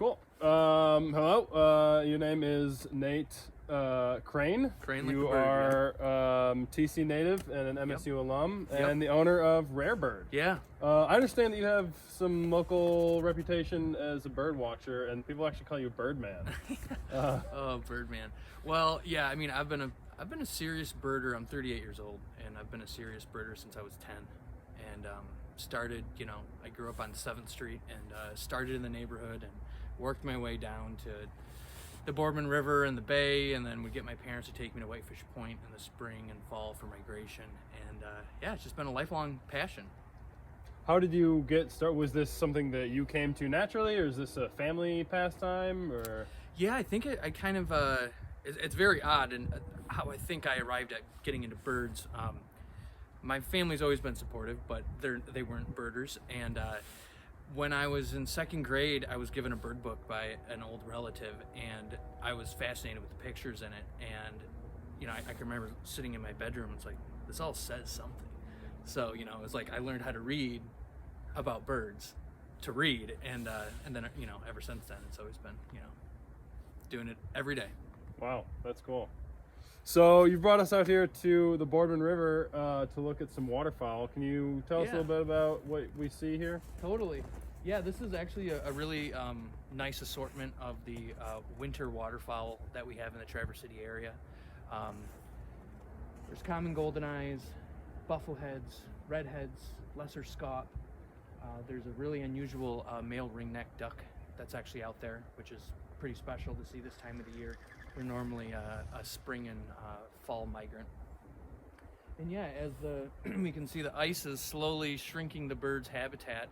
Cool. Hello. Your name is Nate Crane. Crane like you the bird, are TC native and an MSU alum and the owner of Rare Bird. Yeah. I understand that you have some local reputation as a bird watcher, and people actually call you Birdman. Oh, Birdman. Well, yeah. I mean, I've been a serious birder. I'm 38 years old, and I've been a serious birder since I was 10. And started, I grew up on 7th Street and started in the neighborhood and worked my way down to the Boardman River and the bay, and then would get my parents to take me to Whitefish Point in the spring and fall for migration. And yeah, it's just been a lifelong passion. How did you get started? Was this something that you came to naturally, or is this a family pastime? Or Yeah, I think I kind of, it's very odd and how I think I arrived at getting into birds. My family's always been supportive, but they weren't birders. And when I was in 2nd grade, I was given a bird book by an old relative, and I was fascinated with the pictures in it. And, I can remember sitting in my bedroom, it's like, this all says something. So, it was like I learned how to read about birds to read. And then, ever since then, it's always been, doing it every day. Wow, that's cool. So you brought us out here to the Boardman River to look at some waterfowl. Can you tell us a little bit about what we see here? Totally. Yeah, this is actually a really nice assortment of the winter waterfowl that we have in the Traverse City area. There's common golden eyes, buffleheads, redheads, lesser scaup. There's a really unusual male ringneck duck that's actually out there, which is pretty special to see this time of the year. We're normally a spring and fall migrant. And yeah, as we can see, the ice is slowly shrinking the bird's habitat,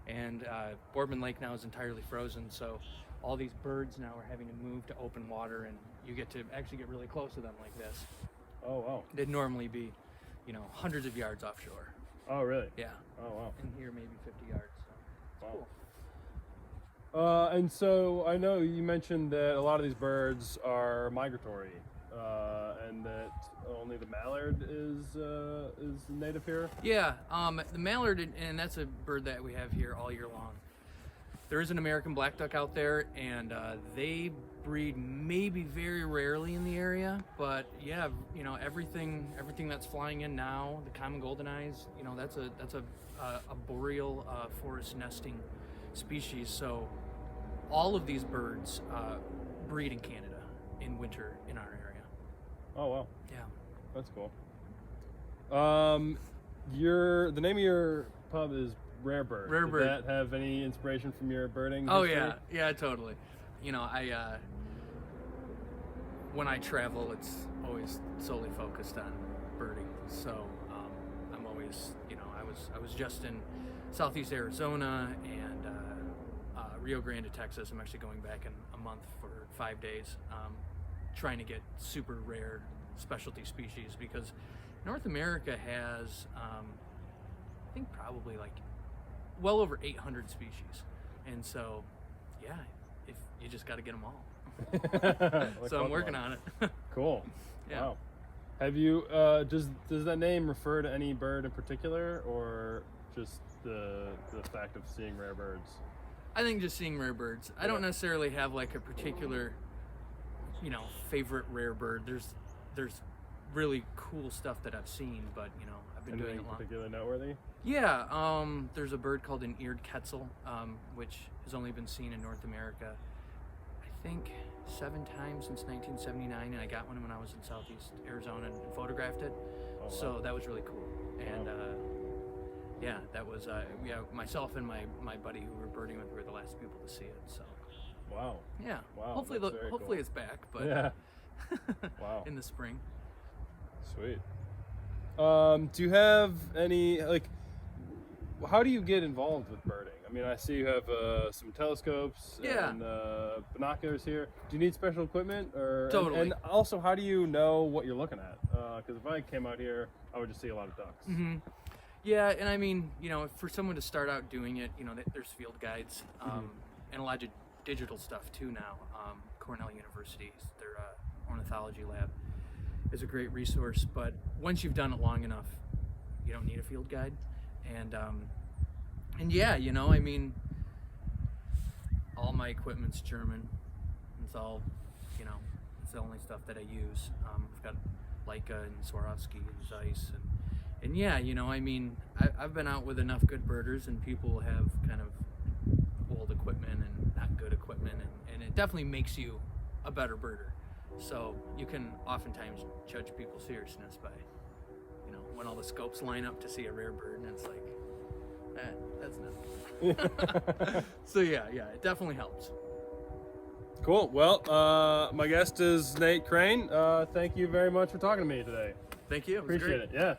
and Boardman Lake now is entirely frozen, so all these birds now are having to move to open water, and you get to actually get really close to them like this. Oh, wow. They'd normally be, hundreds of yards offshore. Oh, really? Yeah. Oh, wow. And here maybe 50 yards. So it's Wow. cool. And so I know you mentioned that a lot of these birds are migratory, and that only the mallard is native here. Yeah, the mallard, and that's a bird that we have here all year long. There is an American black duck out there, and they breed maybe very rarely in the area. But yeah, everything that's flying in now, the common golden eyes, that's a boreal forest nesting species. So all of these birds breed in Canada in winter in our area. Oh, wow. Yeah. That's cool. The name of your pub is Rare Bird. Rare Bird. Did that have any inspiration from your birding Oh history? yeah, totally. I when I travel, it's always solely focused on birding. So I'm always, I was just in Southeast Arizona and Rio Grande, Texas. I'm actually going back in a month for 5 days, trying to get super rare specialty species, because North America has, I think probably like well over 800 species, and so yeah, if you just got to get them all. So I'm working on it. Cool. Yeah. Wow. Have you? Does that name refer to any bird in particular, or just the fact of seeing rare birds? I think just seeing rare birds. I don't necessarily have like a particular, favorite rare bird. There's really cool stuff that I've seen, but I've been doing it long. Particularly noteworthy? Yeah, there's a bird called an eared quetzal, which has only been seen in North America, I think 7 times since 1979, and I got one when I was in Southeast Arizona and photographed it. Oh, wow. So that was really cool. And yeah, that was myself and my buddy who we were birding with were the last people to see it. So Wow. yeah, Wow, hopefully that's very hopefully cool. it's back, but Yeah. Wow. in the spring. Sweet. Do you have any, how do you get involved with birding? I mean, I see you have some telescopes and binoculars here. Do you need special equipment? Totally. And also, how do you know what you're looking at? Because if I came out here, I would just see a lot of ducks. Mm-hmm. Yeah, and I mean, for someone to start out doing it, there's field guides and a lot of digital stuff too now. Cornell University, their ornithology lab is a great resource, but once you've done it long enough, you don't need a field guide. And yeah, I mean, all my equipment's German. It's all, it's the only stuff that I use. I've got Leica and Swarovski and Zeiss and yeah, I mean, I've been out with enough good birders, and people have kind of old equipment and not good equipment, and it definitely makes you a better birder. So you can oftentimes judge people's seriousness by, when all the scopes line up to see a rare bird, and it's like, that's nothing. So yeah, it definitely helps. Cool. Well, my guest is Nate Crane. Thank you very much for talking to me today. Thank you. It was Appreciate great. it. Yeah.